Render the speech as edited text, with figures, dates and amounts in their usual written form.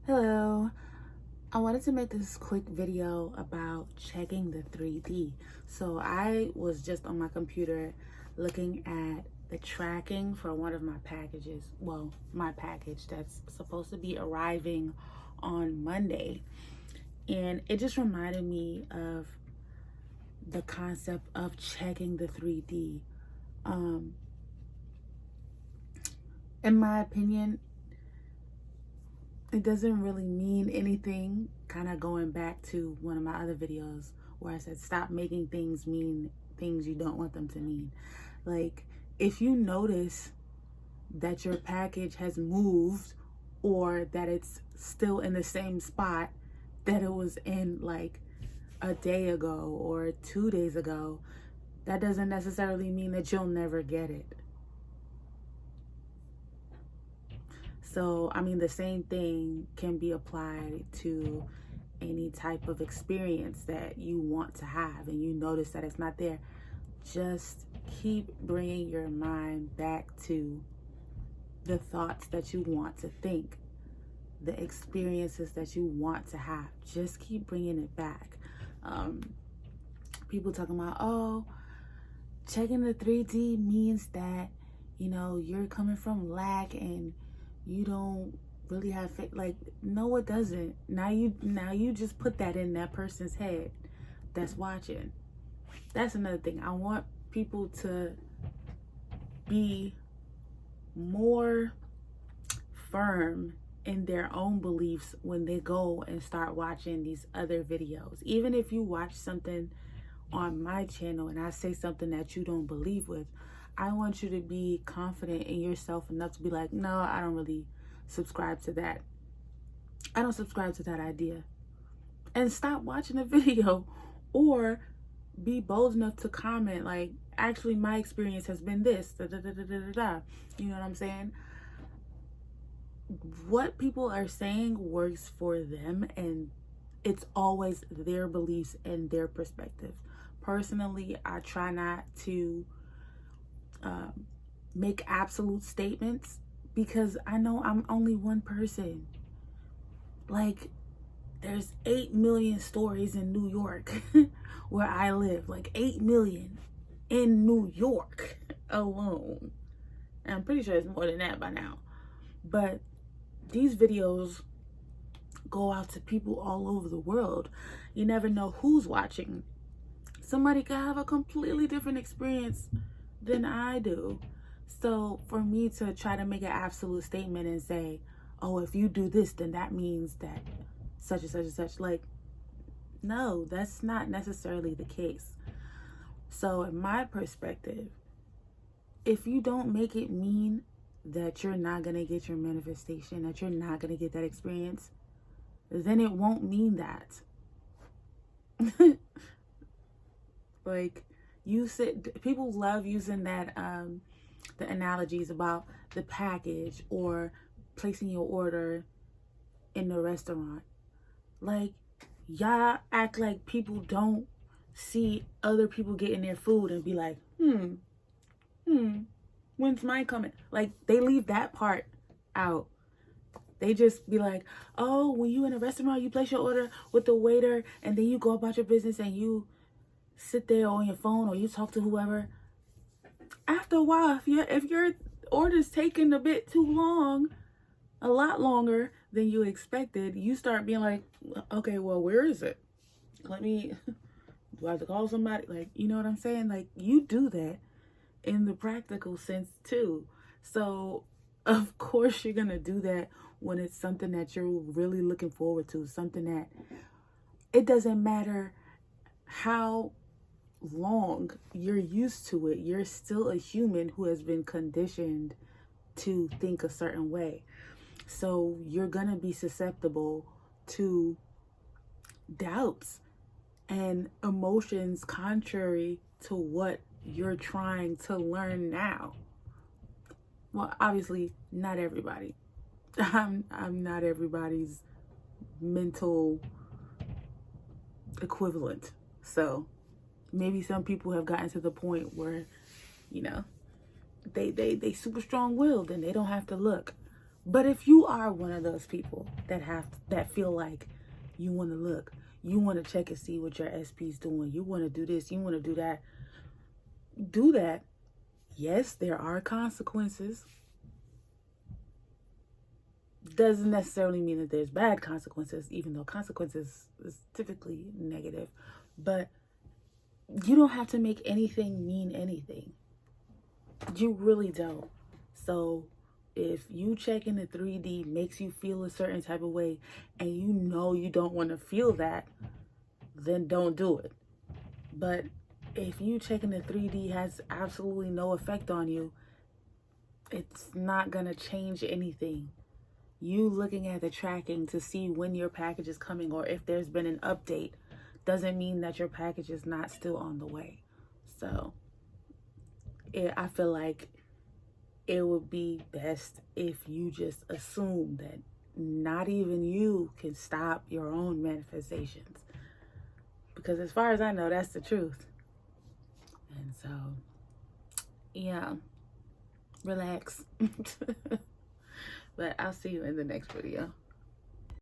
Hello, I wanted to make this quick video about checking the 3D. So I was just on my computer looking at the tracking for one of my packages. Well, my package that's supposed to be arriving on Monday. And it just reminded me of the concept of checking the 3D. In my opinion, it doesn't really mean anything. Kind of going back to one of my other videos where I said stop making things mean things you don't want them to mean. Like, if you notice that your package has moved or that it's still in the same spot that it was in like a day ago or 2 days ago, that doesn't necessarily mean that you'll never get it. So, I mean, the same thing can be applied to any type of experience that you want to have and you notice that it's not there. Just keep bringing your mind back to the thoughts that you want to think, the experiences that you want to have. Just keep bringing it back. People talking about, oh, checking the 3D means that, you're coming from lack and you don't really have faith. Like, no, it doesn't. Now you just put that in that person's head that's watching. That's another thing. I want people to be more firm in their own beliefs when they go and start watching these other videos. Even if you watch something on my channel and I say something that you don't believe with, I want you to be confident in yourself enough to be like, no, I don't really subscribe to that. I don't subscribe to that idea. And stop watching the video, or be bold enough to comment like, actually my experience has been this, da, da, da, da, da, da. You know what I'm saying? What people are saying works for them, and it's always their beliefs and their perspective. Personally, I try not to make absolute statements because I know I'm only one person. Like, there's 8 million stories in New York where I live. Like, 8 million in New York alone. And I'm pretty sure it's more than that by now. But these videos go out to people all over the world. You never know who's watching. Somebody could have a completely different experience than I do. So for me to try to make an absolute statement and say, oh, if you do this, then that means that such and such and such, like, no, that's not necessarily the case. So in my perspective, if you don't make it mean that you're not going to get your manifestation, that you're not going to get that experience, then it won't mean that. Like, people love using that, the analogies about the package or placing your order in the restaurant. Like, y'all act like people don't see other people getting their food and be like, when's mine coming? Like, they leave that part out. They just be like, oh, when you in a restaurant, you place your order with the waiter and then you go about your business and you sit there on your phone or you talk to whoever. After a while, if your order's taking a bit too long, a lot longer than you expected, you start being like, okay, well, where is it? Do I have to call somebody? Like, you know what I'm saying? Like, you do that in the practical sense too. So of course you're gonna do that when it's something that you're really looking forward to, something that it doesn't matter how long you're used to it, you're still a human who has been conditioned to think a certain way. So you're gonna be susceptible to doubts and emotions contrary to what you're trying to learn now. Well, obviously not everybody. I'm not everybody's mental equivalent. So maybe some people have gotten to the point where, they super strong willed and they don't have to look. But if you are one of those people that feel like you want to look, you want to check and see what your SP's doing, you want to do this, you want to do that, do that. Yes, there are consequences. Doesn't necessarily mean that there's bad consequences, even though consequences is typically negative. But you don't have to make anything mean anything. You really don't. So if you checking the 3D makes you feel a certain type of way and you know you don't want to feel that, then don't do it. But if you checking the 3D has absolutely no effect on you, it's not going to change anything. You looking at the tracking to see when your package is coming or if there's been an update doesn't mean that your package is not still on the way. So I feel like it would be best if you just assume that not even you can stop your own manifestations. Because as far as I know, that's the truth. And so, yeah, relax. But I'll see you in the next video.